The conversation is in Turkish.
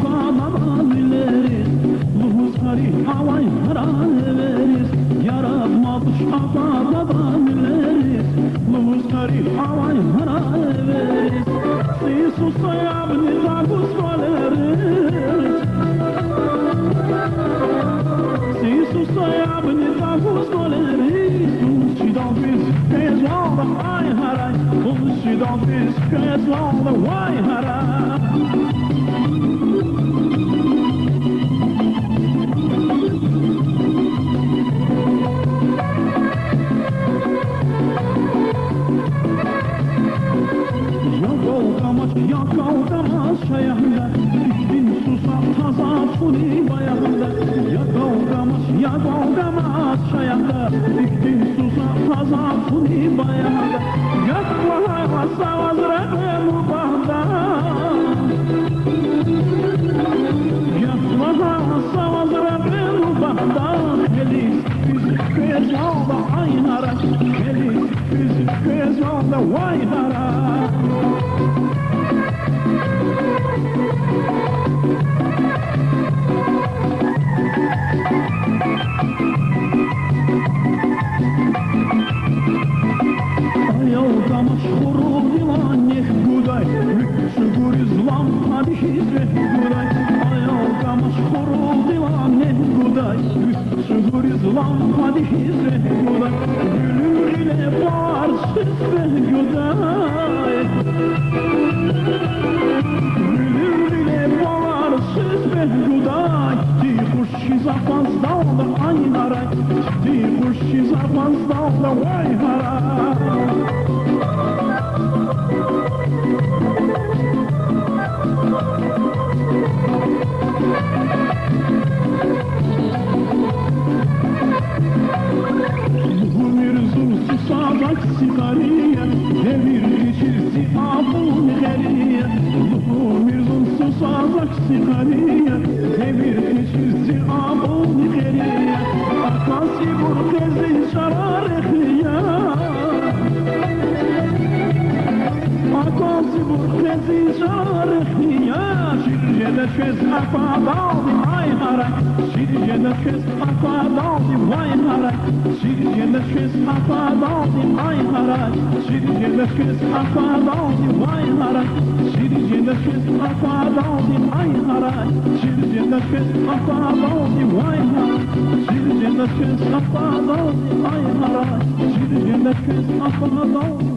afadan bileriz, Luhusari havay verir. Yaratmamış afadan bileriz, Luhusari havay verir. Si susayabni tagus valeriz, Si susayabni tagus valeriz. Uçidan biz kezalda ay haray, Uçidan biz kezalda vay haray. Yakavgamaz şayahında, bin susam taza funi bayahında. Yakavgamaz şayahında, bin susam taza funi bayahında. Yakvaha savazreme mubahda, Yakvaha savazreme mubahda. Helis biz kezalda aynara, Helis biz kezalda vaynara. Mashhuru divaneh guday, Şugur izlam hadise guday. Ayolga mashhuru divaneh guday, Şugur izlam hadise guday. Gülür ile var süsle guday, Gülür ile var süsle guday. Ti kuş izafaz dağda aynara, Ti kuş izafaz dağda vay hara. Susadak sigariye, devir geçirsi abun geriye. Mirzun susadak sigariye, devir geçirsi abun geriye. Akasi burkezi şararehiye, Akasi burkezi şararehiye. Şirjede şez afadavi ay haray, Şirjede şez afadavi vay haray, Şirjede şez afadavi ay haray, Şirjede şez afadavi vay haray, Şirjede şez afadavi ay haray, Şirjede şez afadavi vay haray, Şirjede şez afadavi ay haray, Şirjede şez afadavi